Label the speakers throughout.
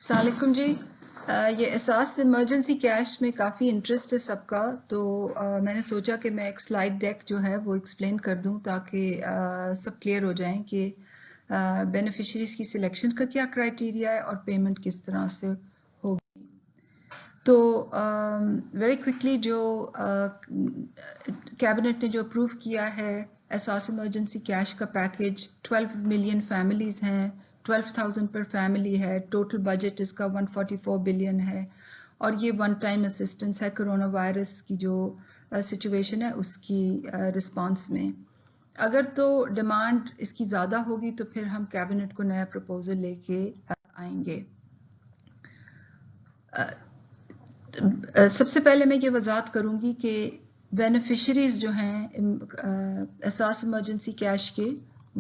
Speaker 1: अस्सलाम वालेकुम जी। ये एहसास इमरजेंसी कैश में काफ़ी इंटरेस्ट है सबका, तो मैंने सोचा कि मैं एक स्लाइड डेक जो है वो एक्सप्लेन कर दूं ताकि सब क्लियर हो जाएं कि बेनिफिशरीज की सिलेक्शन का क्या क्राइटेरिया है और पेमेंट किस तरह से होगी। तो वेरी क्विकली जो कैबिनेट ने जो अप्रूव किया है एहसास इमरजेंसी कैश का पैकेज 12 मिलियन फैमिलीज हैं, 12,000 पर फैमिली है, टोटल बजट इसका 144 बिलियन है और ये वन टाइम असिस्टेंस है कोरोना वायरस की जो सिचुएशन है उसकी रिस्पांस में। अगर तो डिमांड इसकी ज़्यादा होगी तो फिर हम कैबिनेट को नया प्रपोजल लेके आएंगे। सबसे पहले मैं ये वजाहत करूंगी कि बेनिफिशरीज जो हैं एहसास इमरजेंसी कैश के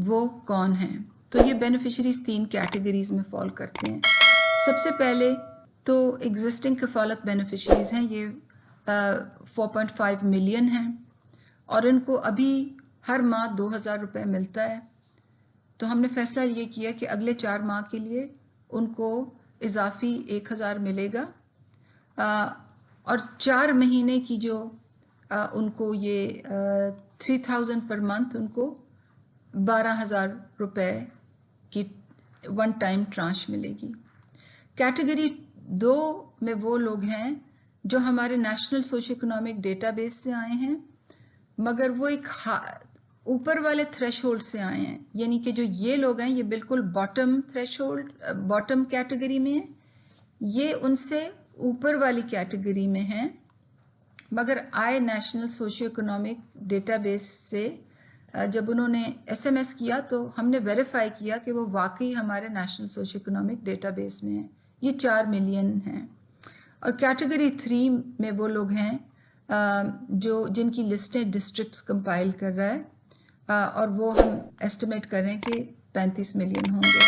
Speaker 1: वो कौन हैं। तो ये बेनिफिशरीज 3 कैटेगरीज में फॉल करते हैं। सबसे पहले तो एग्जिस्टिंग कफालत बेनिफिशरीज हैं, ये 4.5 मिलियन हैं और इनको अभी हर माह 2,000 रुपये मिलता है। तो हमने फैसला ये किया कि अगले 4 माह के लिए उनको इजाफी 1,000 मिलेगा और 4 महीने की जो उनको ये 3,000 पर मंथ उनको 12,000 रुपए की वन टाइम ट्रांश मिलेगी। कैटेगरी 2 में वो लोग हैं जो हमारे नेशनल सोशो इकोनॉमिक डेटाबेस से आए हैं मगर वो एक ऊपर वाले थ्रेशोल्ड से आए हैं, यानी कि जो ये लोग हैं ये बिल्कुल बॉटम थ्रेशोल्ड बॉटम कैटेगरी में है, ये उनसे ऊपर वाली कैटेगरी में हैं मगर आए नेशनल सोशियो इकोनॉमिक डेटाबेस से जब उन्होंने एसएमएस किया तो हमने वेरीफाई किया कि वो वाकई हमारे नेशनल सोशियो इकोनॉमिक डेटाबेस में है। ये 4 मिलियन हैं। और कैटेगरी 3 में वो लोग हैं जो जिनकी लिस्टें डिस्ट्रिक्ट्स कंपाइल कर रहा है और वो हम एस्टिमेट कर रहे हैं कि 35 मिलियन होंगे।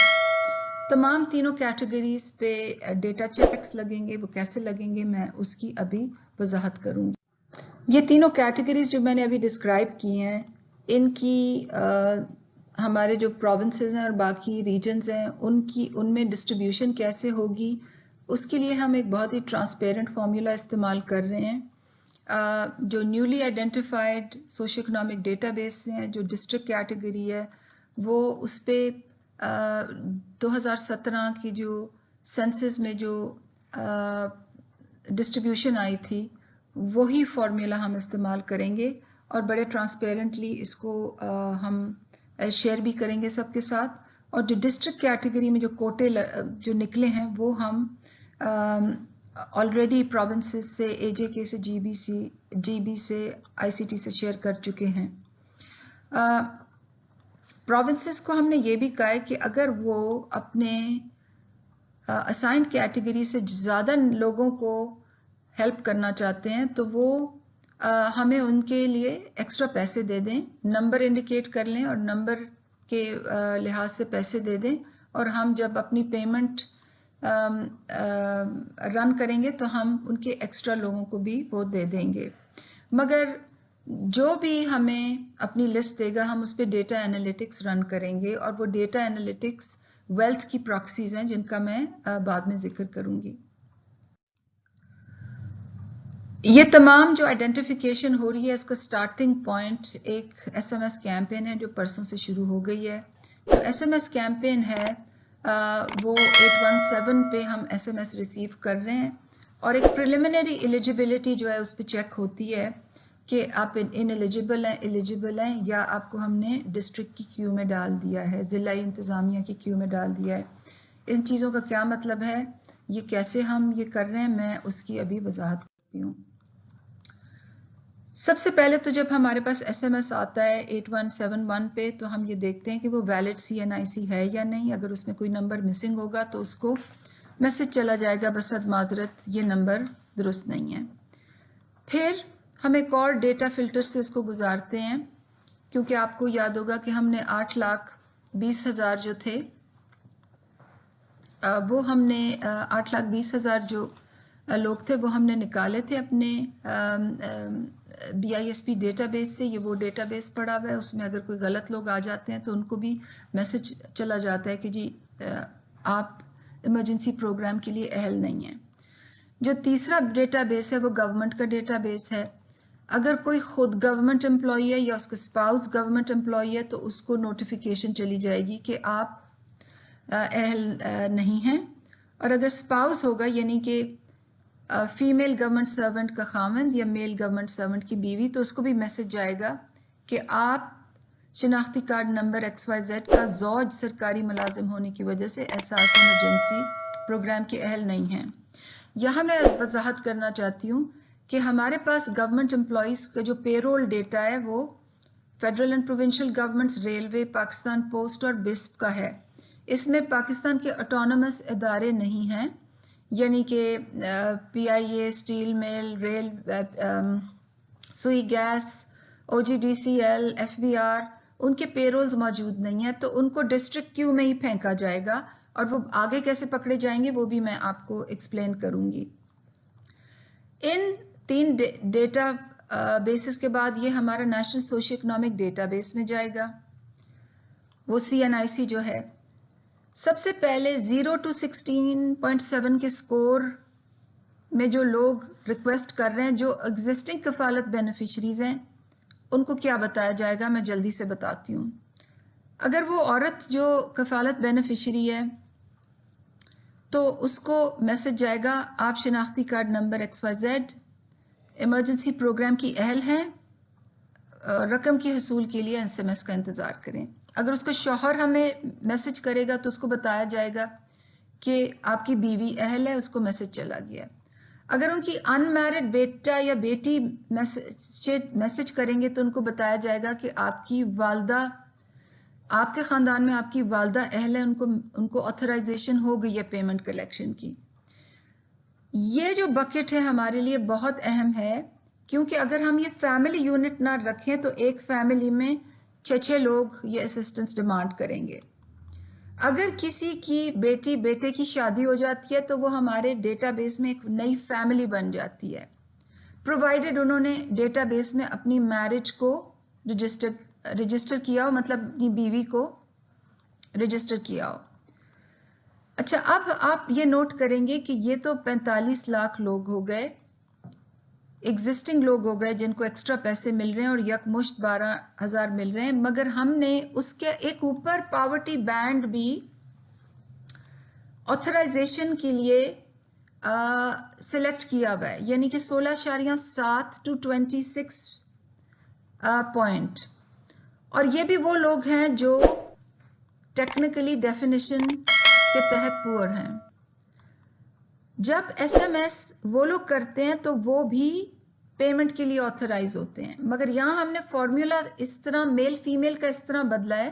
Speaker 1: तमाम तीनों कैटेगरीज पे डेटा चेक्स लगेंगे, वो कैसे लगेंगे मैं उसकी अभी वजाहत करूंगी। ये तीनों कैटेगरीज जो मैंने अभी डिस्क्राइब की हैं इनकी हमारे जो प्रोविंसेस हैं और बाकी रीजन्स हैं उनमें डिस्ट्रीब्यूशन कैसे होगी उसके लिए हम एक बहुत ही ट्रांसपेरेंट फार्मूला इस्तेमाल कर रहे हैं। जो newly identified socio economic database हैं, जो डिस्ट्रिक्ट कैटेगरी है, वो उस पर 2017 की जो सेंसस में जो डिस्ट्रीब्यूशन आई थी वही फॉर्मूला हम इस्तेमाल करेंगे और बड़े ट्रांसपेरेंटली इसको हम शेयर भी करेंगे सबके साथ। और जो डिस्ट्रिक्ट कैटेगरी में जो कोटे जो निकले हैं वो हम ऑलरेडी प्रोविंसेस से एजेके से जीबी से आईसीटी से शेयर कर चुके हैं। प्रोविंसेस को हमने ये भी कहा है कि अगर वो अपने असाइंड कैटेगरी से ज़्यादा लोगों को हेल्प करना चाहते हैं तो वो हमें उनके लिए एक्स्ट्रा पैसे दे दें, नंबर इंडिकेट कर लें और नंबर के लिहाज से पैसे दे दें और हम जब अपनी पेमेंट रन करेंगे तो हम उनके एक्स्ट्रा लोगों को भी वो दे देंगे। मगर जो भी हमें अपनी लिस्ट देगा हम उस पर डेटा एनालिटिक्स रन करेंगे और वो डेटा एनालिटिक्स वेल्थ की प्रॉक्सीज हैं जिनका मैं बाद में जिक्र करूंगी। ये तमाम जो आइडेंटिफिकेशन हो रही है इसका स्टार्टिंग पॉइंट एक एसएमएस कैंपेन है जो परसों से शुरू हो गई है। जो एसएमएस कैंपेन है वो 817 पे हम एसएमएस रिसीव कर रहे हैं और एक प्रिलिमिनरी एलिजिबिलिटी जो है उस पर चेक होती है कि आप इनएलिजिबल हैं या आपको हमने डिस्ट्रिक्ट की क्यू में डाल दिया है, जिला इंतजामिया की क्यू में डाल दिया है। इन चीज़ों का क्या मतलब है, ये कैसे हम ये कर रहे हैं, मैं उसकी अभी वजाहत करती हूँ। सबसे पहले तो जब हमारे पास एसएमएस आता है 8171 पे तो हम ये देखते हैं कि वो वैलिड CNIC है या नहीं। अगर उसमें कोई नंबर मिसिंग होगा तो उसको मैसेज चला जाएगा बसद माजरत ये नंबर दुरुस्त नहीं है। फिर हम एक और डेटा फिल्टर से इसको गुजारते हैं क्योंकि आपको याद होगा कि हमने 8,20,000 जो थे वो हमने 8,20,000 जो लोग थे वो हमने निकाले थे अपने BISP डेटाबेस से। ये वो डेटाबेस पड़ा हुआ है, उसमें अगर कोई गलत लोग आ जाते हैं तो उनको भी मैसेज चला जाता है कि जी आप इमरजेंसी प्रोग्राम के लिए अहल नहीं है। जो तीसरा डेटाबेस है वो गवर्नमेंट का डेटाबेस है। अगर कोई खुद गवर्नमेंट एम्प्लॉई है या उसका स्पाउस गवर्नमेंट एम्प्लॉई है तो उसको नोटिफिकेशन चली जाएगी कि आप अहल नहीं हैं। और अगर स्पाउस होगा यानी कि फीमेल गवर्नमेंट सर्वेंट का खामंद या मेल गवर्नमेंट सर्वेंट की बीवी, तो उसको भी मैसेज जाएगा कि आप शनाख्ती कार्ड नंबर XYZ का ज़ौज सरकारी मुलाजिम होने की वजह से एहसास इमरजेंसी प्रोग्राम के अहल नहीं हैं। यहाँ मैं वजाहत करना चाहती हूँ कि हमारे पास गवर्नमेंट एम्प्लॉइज का जो पेरोल डेटा है वो federal and provincial governments, railway, Pakistan post और बिस्प का है। इसमें पाकिस्तान के ऑटोनमस इदारे नहीं हैं, यानी कि PIA, स्टील मिल, रेल, सुई गैस, OGDCL, FBR, उनके पेरोल्स मौजूद नहीं है, तो उनको डिस्ट्रिक्ट क्यू में ही फेंका जाएगा और वो आगे कैसे पकड़े जाएंगे वो भी मैं आपको एक्सप्लेन करूंगी। इन 3 डेटा बेसिस के बाद ये हमारा नेशनल सोशियो इकोनॉमिक डेटाबेस में जाएगा, वो CNIC जो है। सबसे पहले 0 to 16.7 के स्कोर में जो लोग रिक्वेस्ट कर रहे हैं, जो एग्जिस्टिंग कफालत बेनिफिशरीज हैं, उनको क्या बताया जाएगा मैं जल्दी से बताती हूँ। अगर वो औरत जो कफालत बेनिफिशरी है तो उसको मैसेज जाएगा आप शनाख्ती card number XYZ emergency programme की अहल हैं, रकम की हसूल के लिए SMS का इंतजार करें। अगर उसका शौहर हमें मैसेज करेगा तो उसको बताया जाएगा कि आपकी बीवी अहल है, उसको मैसेज चला गया। अगर उनकी अनमैरिड बेटा या बेटी मैसेज करेंगे तो उनको बताया जाएगा कि आपकी वालदा, आपके खानदान में आपकी वालदा अहल है, उनको ऑथराइजेशन हो गई है पेमेंट कलेक्शन की। ये जो बकेट है हमारे लिए बहुत अहम है, क्योंकि अगर हम ये फैमिली यूनिट ना रखें तो एक फैमिली में 6 लोग ये असिस्टेंस डिमांड करेंगे। अगर किसी की बेटी बेटे की शादी हो जाती है तो वो हमारे डेटाबेस में एक नई फैमिली बन जाती है, प्रोवाइडेड उन्होंने डेटाबेस में अपनी मैरिज को रजिस्टर किया हो, मतलब अपनी बीवी को रजिस्टर किया हो। अच्छा, अब आप ये नोट करेंगे कि ये तो 45 लाख लोग हो गए, एग्जिस्टिंग लोग हो गए जिनको एक्स्ट्रा पैसे मिल रहे हैं और यकमुश्त 12,000 मिल रहे हैं, मगर हमने उसके एक ऊपर पावर्टी बैंड भी ऑथराइजेशन के लिए सिलेक्ट किया हुआ है, यानी कि 16.7 to 26 पॉइंट। और ये भी वो लोग हैं जो टेक्निकली डेफिनेशन के तहत पुअर हैं। जब SMS वो लोग करते हैं तो वो भी पेमेंट के लिए ऑथराइज होते हैं, मगर यहां हमने फॉर्मूला इस तरह मेल फीमेल का इस तरह बदला है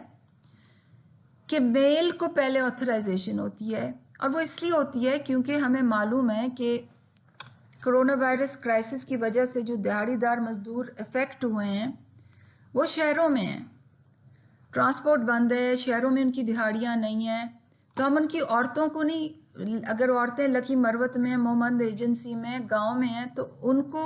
Speaker 1: कि मेल को पहले ऑथराइजेशन होती है, और वो इसलिए होती है क्योंकि हमें मालूम है कि कोरोना वायरस क्राइसिस की वजह से जो दिहाड़ीदार मजदूर इफेक्ट हुए हैं वो शहरों में हैं, ट्रांसपोर्ट बंद है, शहरों में उनकी दिहाड़ियां नहीं है, तो हम उनकी औरतों को नहीं, अगर औरतें लकी मरवत में, मोहम्मद एजेंसी में, गांव में हैं, तो उनको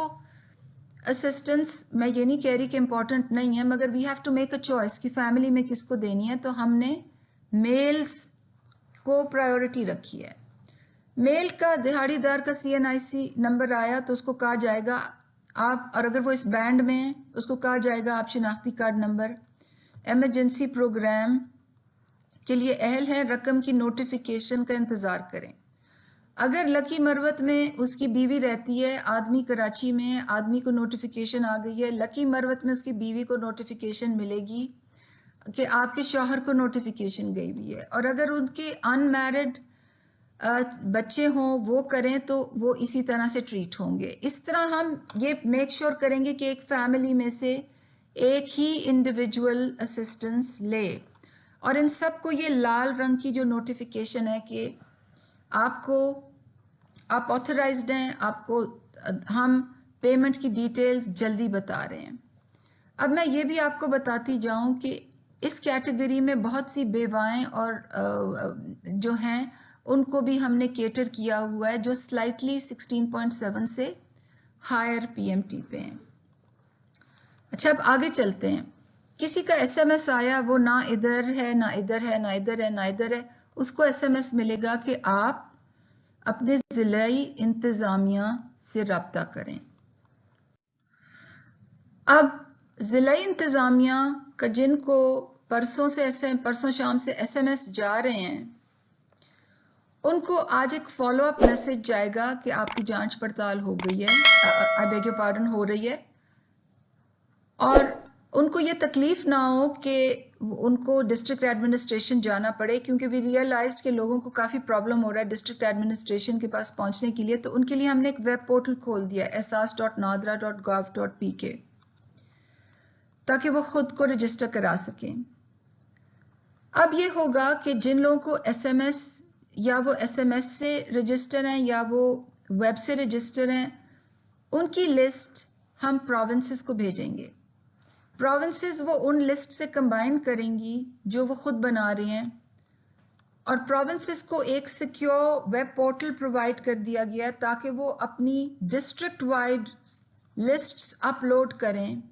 Speaker 1: असिस्टेंस, मैं ये नहीं कह रही कि इंपॉर्टेंट नहीं है, मगर we have to make a choice कि फैमिली में किसको देनी है, तो हमने मेल्स को प्रायोरिटी रखी है। मेल का दिहाड़ीदार का CNIC नंबर आया तो उसको कहा जाएगा आप, और अगर वो इस बैंड में है उसको कहा जाएगा आप शनाख्ती कार्ड नंबर इमरजेंसी प्रोग्राम के लिए अहल है, रकम की नोटिफिकेशन का इंतजार करें। अगर लकी मरवत में उसकी बीवी रहती है, आदमी कराची में, आदमी को नोटिफिकेशन आ गई है, लकी मरवत में उसकी बीवी को नोटिफिकेशन मिलेगी कि आपके शौहर को नोटिफिकेशन गई हुई है, और अगर उनके अनमैरिड बच्चे हों वो करें तो वो इसी तरह से ट्रीट होंगे। इस तरह हम ये मेक श्योर करेंगे कि एक फैमिली में से एक ही इंडिविजुअल असिस्टेंस ले, और इन सबको ये लाल रंग की जो नोटिफिकेशन है कि आप ऑथराइज्ड हैं, आपको हम पेमेंट की डिटेल्स जल्दी बता रहे हैं। अब मैं ये भी आपको बताती जाऊं कि इस कैटेगरी में बहुत सी बेवाएं और जो हैं उनको भी हमने केटर किया हुआ है, जो स्लाइटली 16.7 से हायर PMT पे हैं। अच्छा, अब आगे चलते हैं। किसी का SMS आया, वो ना इधर है ना इधर है ना इधर है ना इधर है, उसको SMS मिलेगा कि आप अपने ज़िलाई इंतज़ामिया से रब्ता करें। अब ज़िलाई इंतज़ामिया का जिनको परसों शाम से SMS जा रहे हैं, उनको आज एक फॉलो अप मैसेज जाएगा कि आपकी जांच पड़ताल हो गई है, आई बेग योर पार्डन, हो रही है, और उनको ये तकलीफ ना हो कि उनको डिस्ट्रिक्ट एडमिनिस्ट्रेशन जाना पड़े, क्योंकि वी रियलाइज के लोगों को काफ़ी प्रॉब्लम हो रहा है डिस्ट्रिक्ट एडमिनिस्ट्रेशन के पास पहुंचने के लिए। तो उनके लिए हमने एक वेब पोर्टल खोल दिया, ehsas.nadra.gov.pk, ताकि वो खुद को रजिस्टर करा सकें। अब ये होगा कि जिन लोगों को SMS या वो SMS से रजिस्टर हैं या वो वेब से रजिस्टर हैं, उनकी लिस्ट हम प्रोविंसेस को भेजेंगे। प्रोविंसेस वो उन लिस्ट से कंबाइन करेंगी जो वो खुद बना रही हैं, और प्रोविंसेस को एक सिक्योर वेब पोर्टल प्रोवाइड कर दिया गया ताकि वो अपनी डिस्ट्रिक्ट वाइड लिस्ट्स अपलोड करें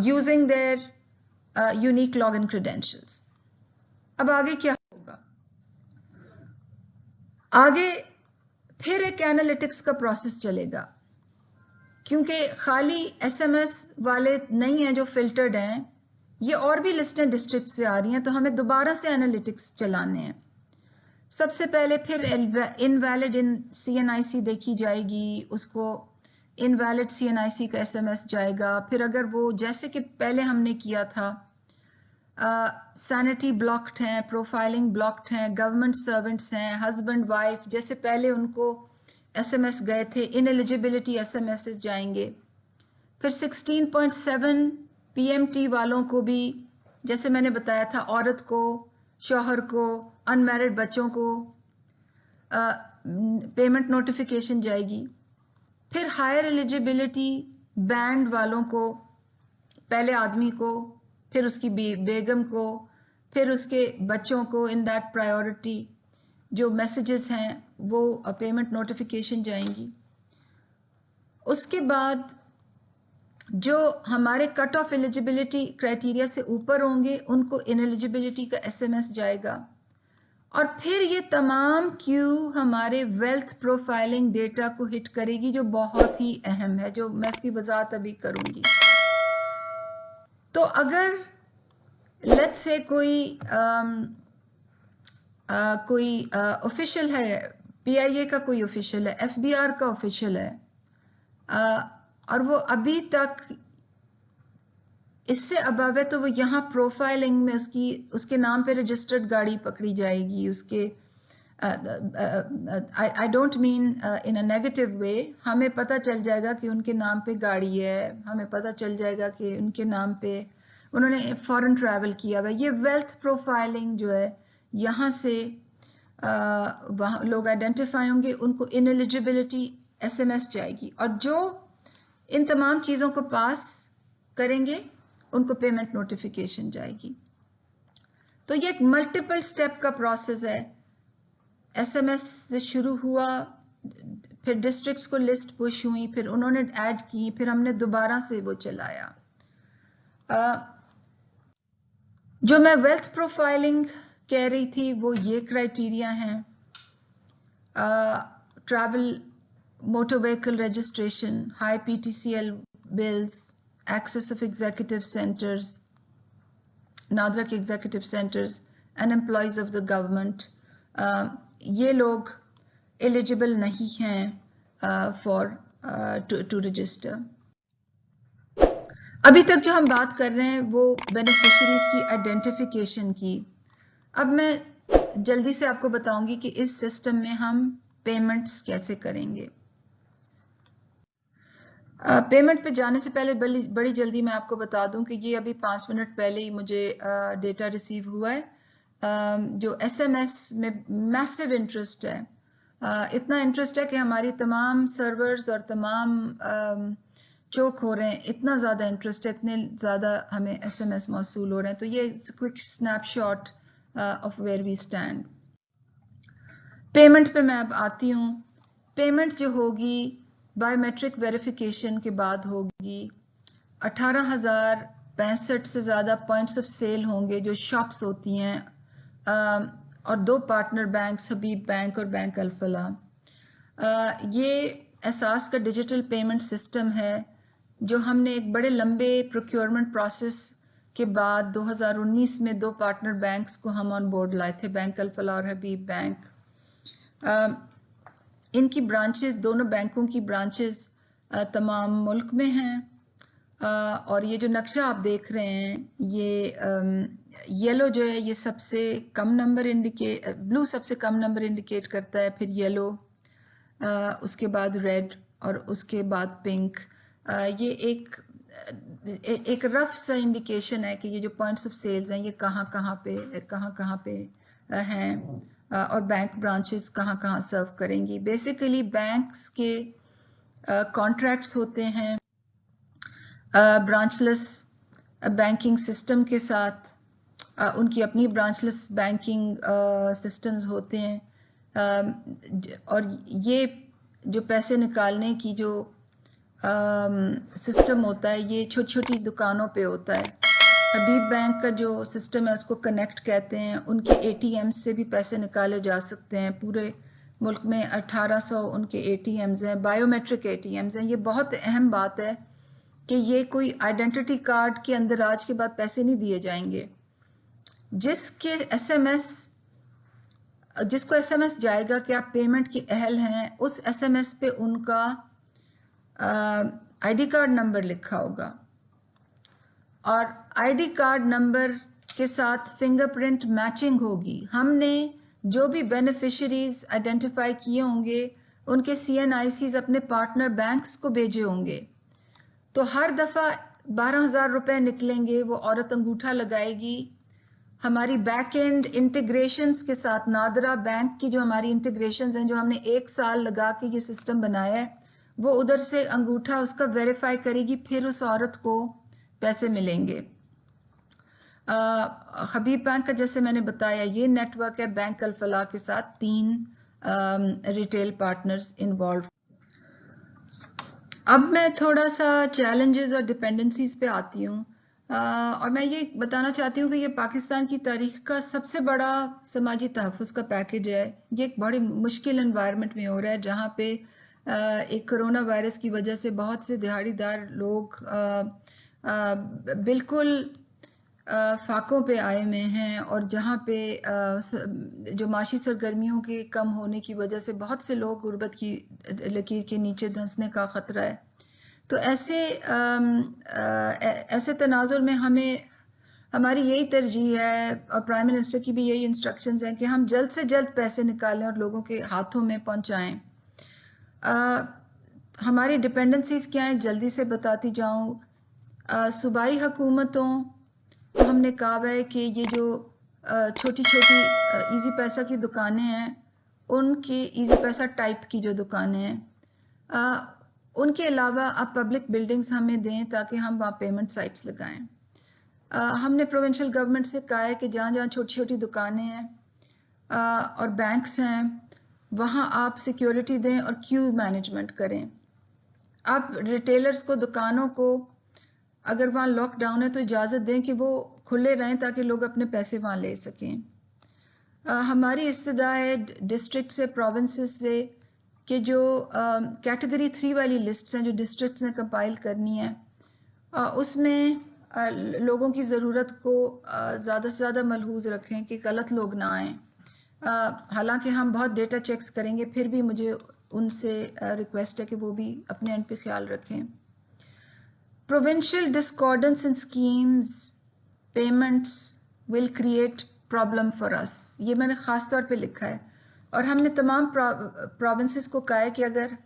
Speaker 1: using their unique login credentials. अब आगे क्या होगा? आगे फिर एक एनालिटिक्स का प्रोसेस चलेगा, क्योंकि खाली SMS वाले नहीं हैं जो फिल्टर्ड हैं, ये और भी लिस्टें डिस्ट्रिक्ट से आ रही हैं, तो हमें दोबारा से एनालिटिक्स चलाने हैं। सबसे पहले फिर इनवैलिड इन CNIC देखी जाएगी, उसको इनवैलिड CNIC का SMS जाएगा। फिर अगर वो जैसे कि पहले हमने किया था, सैनिटी ब्लॉक्ड हैं, प्रोफाइलिंग ब्लॉक्ड हैं, गवर्नमेंट सर्वेंट्स हैं, हस्बैंड वाइफ जैसे पहले उनको SMS गए थे, इनएलिजिबिलिटी SMS जाएंगे। फिर 16.7 PMT वालों को भी, जैसे मैंने बताया था, औरत को, शौहर को, अनमैरिड बच्चों को पेमेंट नोटिफिकेशन जाएगी। फिर हायर एलिजिबिलिटी बैंड वालों को, पहले आदमी को, फिर उसकी बेगम को, फिर उसके बच्चों को, इन दैट प्रायोरिटी जो मैसेजेस हैं वो पेमेंट नोटिफिकेशन जाएंगी। उसके बाद जो हमारे कट ऑफ एलिजिबिलिटी क्राइटेरिया से ऊपर होंगे उनको इनएलिजिबिलिटी का SMS जाएगा। और फिर ये तमाम क्यू हमारे वेल्थ प्रोफाइलिंग डेटा को हिट करेगी, जो बहुत ही अहम है, जो मैं इसकी वजाहत अभी करूंगी। तो अगर लेट्स से कोई ऑफिशियल है, PIA का कोई ऑफिशियल है, FBR का ऑफिशियल है, और वो अभी तक इससे अबव है, तो वो यहाँ प्रोफाइलिंग में उसके नाम पे रजिस्टर्ड गाड़ी पकड़ी जाएगी। उसके I don't mean in a negative way, हमें पता चल जाएगा कि उनके नाम पे गाड़ी है, हमें पता चल जाएगा कि उनके नाम पे उन्होंने फॉरेन ट्रैवल किया हुआ। ये वेल्थ प्रोफाइलिंग जो है, यहाँ से वहाँ लोग आइडेंटिफाई होंगे, उनको इनएलिजिबिलिटी SMS जाएगी, और जो इन तमाम चीज़ों को पास करेंगे उनको पेमेंट नोटिफिकेशन जाएगी। तो ये एक मल्टीपल स्टेप का प्रोसेस है। SMS से शुरू हुआ, फिर डिस्ट्रिक्ट्स को लिस्ट पुश हुई, फिर उन्होंने ऐड की, फिर हमने दोबारा से वो चलाया। जो मैं वेल्थ प्रोफाइलिंग कह रही थी वो ये क्राइटेरिया हैं: travel, motor vehicle registration, high PTCL bills, access of executive centers, NADRA के executive centers and employees of the government, ये लोग eligible नहीं हैं to register। अभी तक जो हम बात कर रहे हैं वो beneficiaries की identification की। अब मैं जल्दी से आपको बताऊंगी कि इस सिस्टम में हम पेमेंट्स कैसे करेंगे। पेमेंट पे जाने से पहले बड़ी जल्दी मैं आपको बता दूं कि ये अभी 5 मिनट पहले ही मुझे डेटा रिसीव हुआ है। जो SMS में मैसिव इंटरेस्ट है, इतना इंटरेस्ट है कि हमारी तमाम सर्वर्स और तमाम चोक हो रहे हैं, इतना ज़्यादा इंटरेस्ट है, इतने ज़्यादा हमें SMS मौसूल हो रहे हैं। तो ये quick snapshot of where we stand. Payment पे मैं अब आती हूँ। पेमेंट जो होगी बायोमेट्रिक वेरिफिकेशन के बाद होगी 18,000 65 से ज़्यादा पॉइंट्स ऑफ सेल होंगे जो शॉप्स होती हैं, और 2 पार्टनर बैंक्स हबीब बैंक और बैंक अल-फलाह। ये एहसास का डिजिटल पेमेंट सिस्टम है जो हमने एक बड़े लंबे प्रोक्योरमेंट प्रोसेस के बाद 2019 में 2 पार्टनर बैंक्स को हम ऑन बोर्ड लाए थे, बैंक अल-फलाह और हबीब बैंक। इनकी ब्रांचेस, दोनों बैंकों की ब्रांचेस तमाम मुल्क में हैं, और ये जो नक्शा आप देख रहे हैं, ये येलो जो है ये सबसे कम नंबर ब्लू सबसे कम नंबर इंडिकेट करता है, फिर येलो, उसके बाद रेड और उसके बाद पिंक। ये एक रफ सा इंडिकेशन है कि ये जो पॉइंट्स ऑफ सेल्स हैं ये कहाँ कहाँ पे हैं, और बैंक ब्रांचेस कहाँ सर्व करेंगी। बेसिकली बैंक्स के कॉन्ट्रैक्ट्स होते हैं ब्रांचलेस बैंकिंग सिस्टम के साथ, उनकी अपनी ब्रांचलेस बैंकिंग सिस्टम्स होते हैं, और ये जो पैसे निकालने की जो सिस्टम होता है ये छोटी छोटी दुकानों पे होता है। हबीब बैंक का जो सिस्टम है उसको कनेक्ट कहते हैं। उनके ATM से भी पैसे निकाले जा सकते हैं। पूरे मुल्क में 1800 उनके ATMs हैं, बायोमेट्रिक ATMs हैं। ये बहुत अहम बात है कि ये कोई आइडेंटिटी कार्ड के अंदर आज के बाद पैसे नहीं दिए जाएंगे। जिसको SMS जाएगा कि आप पेमेंट के अहल हैं, उस SMS पे उनका ID कार्ड नंबर लिखा होगा, और ID कार्ड नंबर के साथ फिंगरप्रिंट मैचिंग होगी। हमने जो भी बेनिफिशरीज आइडेंटिफाई किए होंगे उनके CNICs अपने पार्टनर बैंक्स को भेजे होंगे। तो हर दफा 12,000 रुपए निकलेंगे, वो औरत अंगूठा लगाएगी। हमारी बैक एंड इंटीग्रेशंस के साथ, नादरा बैंक की जो हमारी इंटीग्रेशंस हैं, जो हमने 1 साल लगा के ये सिस्टम बनाया है, वो उधर से अंगूठा उसका वेरीफाई करेगी, फिर उस औरत को पैसे मिलेंगे। हबीब बैंक का जैसे मैंने बताया ये नेटवर्क है बैंक अल-फलाह के साथ 3 रिटेल पार्टनर्स इन्वॉल्व। अब मैं थोड़ा सा चैलेंजेस और डिपेंडेंसीज पे आती हूँ, और मैं ये बताना चाहती हूँ कि ये पाकिस्तान की तारीख का सबसे बड़ा समाजी तहफ़्फ़ुज़ का पैकेज है। ये एक बड़ी मुश्किल एनवायरनमेंट में हो रहा है जहाँ पे एक कोरोना वायरस की वजह से बहुत से दिहाड़ीदार लोग बिल्कुल फाकों पे आए हुए हैं, और जहाँ पे जो माशी सरगर्मियों के कम होने की वजह से बहुत से लोग गुर्बत की लकीर के नीचे धंसने का खतरा है। तो ऐसे तनाजुर में हमारी यही तरजीह है, और प्राइम मिनिस्टर की भी यही इंस्ट्रक्शंस हैं कि हम जल्द से जल्द पैसे निकालें और लोगों के हाथों में पहुंचाएं। हमारी डिपेंडेंसीज क्या हैं, जल्दी से बताती जाऊं। सूबाई हुकूमतों तो हमने कहा है कि ये जो छोटी छोटी इजी पैसा की दुकानें हैं, उनकी इजी पैसा टाइप की जो दुकानें हैं, उनके अलावा आप पब्लिक बिल्डिंग्स हमें दें ताकि हम वहाँ पेमेंट साइट्स लगाएं। हमने प्रोविंशियल गवर्नमेंट से कहा है कि जहाँ जहाँ छोटी छोटी दुकानें हैं और बैंक्स हैं, वहाँ आप सिक्योरिटी दें और क्यू मैनेजमेंट करें। आप रिटेलर्स को, दुकानों को, अगर वहाँ लॉकडाउन है तो इजाज़त दें कि वो खुले रहें ताकि लोग अपने पैसे वहाँ ले सकें। हमारी इस्तदा है डिस्ट्रिक्ट से, प्रोविंसेस से, कि जो कैटेगरी 3 वाली लिस्ट्स हैं जो डिस्ट्रिक्ट्स ने कंपाइल करनी है, उसमें लोगों की ज़रूरत को ज़्यादा से ज़्यादा मलहूज़ रखें कि गलत लोग ना आएँ। हालांकि हम बहुत डेटा चेक्स करेंगे, फिर भी मुझे उनसे रिक्वेस्ट है कि वो भी अपने एंड पे ख्याल रखें। Provincial discordance in schemes, payments will create problem for us. ये मैंने खास तौर पे लिखा है, और हमने तमाम प्रोविंसेस को कहा है कि अगर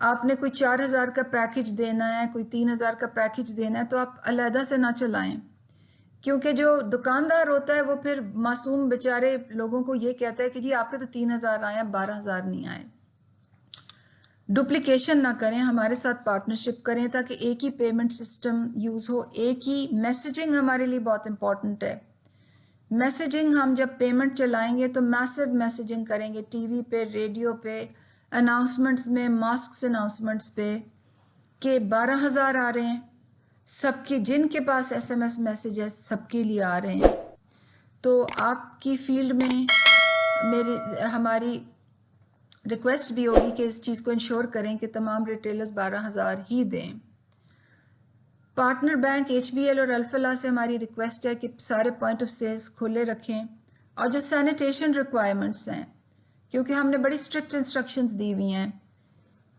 Speaker 1: आपने कोई 4,000 का पैकेज देना है, कोई 3,000 का पैकेज देना है, तो आप अलहदा से ना चलाएं, क्योंकि जो दुकानदार होता है वो फिर मासूम बेचारे लोगों को ये कहता है कि जी आपके तो 3,000 आए, 12,000 नहीं आए। डुप्लीकेशन ना करें, हमारे साथ पार्टनरशिप करें ताकि एक ही पेमेंट सिस्टम यूज हो। एक ही मैसेजिंग हमारे लिए बहुत इंपॉर्टेंट है। मैसेजिंग, हम जब पेमेंट चलाएंगे तो मैसिव मैसेजिंग करेंगे, टीवी पे, रेडियो पे, अनाउंसमेंट्स में, मॉस्क्स अनाउंसमेंट्स पे कि 12,000 आ रहे हैं, سب کے جن کے پاس SMS میسیجز سب کے لیے آ رہے ہیں. تو آپ کی فیلڈ میں ہماری ریکویسٹ بھی ہوگی کہ اس چیز کو انشور کریں کہ تمام ریٹیلرز 12,000 ہی دیں. پارٹنر بینک HBL اور الفلاح سے ہماری ریکویسٹ ہے کہ سارے پوائنٹ آف سیلز کھلے رکھیں. اور جو سینیٹیشن ریکوائرمنٹس ہیں، کیونکہ ہم نے بڑی اسٹرکٹ انسٹرکشنز دی ہوئی ہیں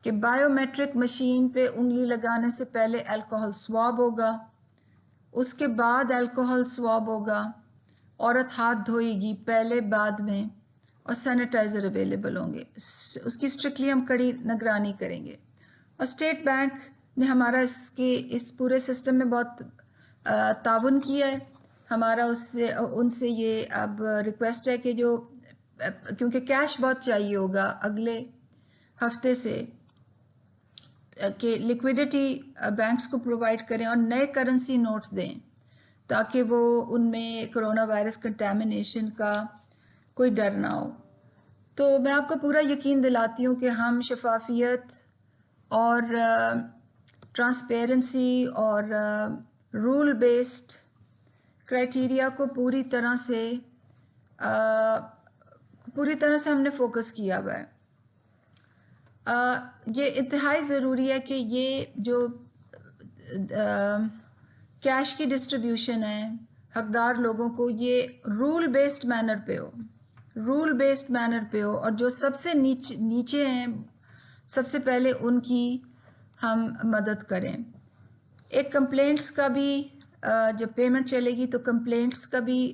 Speaker 1: کہ بایو میٹرک مشین پہ انگلی لگانے سے پہلے الکوہول سواب ہوگا، اس کے بعد الکوہول سواب ہوگا، عورت ہاتھ دھوئے گی پہلے بعد میں، اور سینیٹائزر اویلیبل ہوں گے. اس کی اسٹرکٹلی ہم کڑی نگرانی کریں گے. اور اسٹیٹ بینک نے ہمارا اس پورے سسٹم میں بہت تعاون کیا ہے. ہمارا ان سے یہ اب ریکویسٹ ہے کہ کیونکہ کیش بہت چاہیے ہوگا اگلے ہفتے سے، کہ لیکویڈیٹی بینکس کو پرووائڈ کریں اور نئے کرنسی نوٹ دیں تاکہ وہ ان میں کرونا وائرس کنٹامینیشن کا کوئی ڈر نہ ہو. تو میں آپ کو پورا یقین دلاتی ہوں کہ ہم شفافیت اور ٹرانسپیرنسی اور رول بیسڈ کرائٹیریا کو پوری طرح سے ہم نے فوکس کیا ہوا ہے. یہ انتہائی ضروری ہے کہ یہ جو کیش کی ڈسٹریبیوشن ہے حقدار لوگوں کو، یہ رول بیسڈ مینر پہ ہو، اور جو سب سے نیچے ہیں سب سے پہلے ان کی ہم مدد کریں. ایک کمپلینٹس کا بھی جب پیمنٹ چلے گی تو کمپلینٹس کا بھی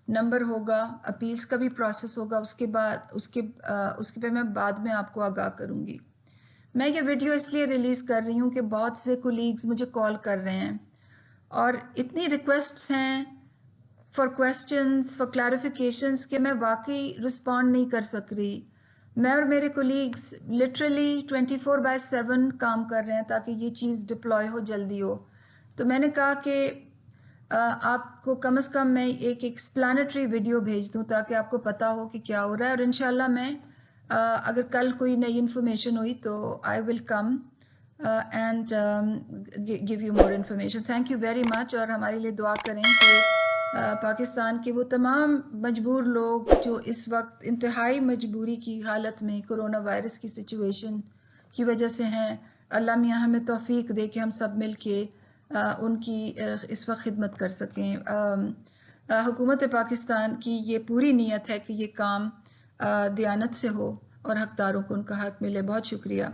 Speaker 1: نمبر ہوگا، اپیلز کا بھی پروسیس ہوگا. اس کے پہ میں بعد میں آپ کو آگاہ کروں گی. میں یہ ویڈیو اس لیے ریلیز کر رہی ہوں کہ بہت سے کولیگز مجھے کال کر رہے ہیں اور اتنی ریکویسٹس ہیں فار کویسچنز، فار کلیریفیکیشنز کہ میں واقعی رسپونڈ نہیں کر سک رہی. میں اور میرے کولیگز لٹرلی 24/7 کام کر رہے ہیں تاکہ یہ چیز ڈپلوائے ہو، جلدی ہو. تو میں نے کہا کہ آپ کو کم از کم میں ایک ایکسپلانٹری ویڈیو بھیج دوں تاکہ آپ کو پتا ہو کہ کیا ہو رہا ہے. اور انشاءاللہ میں اگر کل کوئی نئی انفارمیشن ہوئی تو I will come and give you more information. Thank you very much. اور ہمارے لیے دعا کریں کہ پاکستان کے وہ تمام مجبور لوگ جو اس وقت انتہائی مجبوری کی حالت میں کرونا وائرس کی سچویشن کی وجہ سے ہیں، اللہ میاں ہمیں توفیق دے کہ ہم سب مل کے ان کی اس وقت خدمت کر سکیں. حکومت پاکستان کی یہ پوری نیت ہے کہ یہ کام دیانت سے ہو اور حقداروں کو ان کا حق ملے. بہت شکریہ.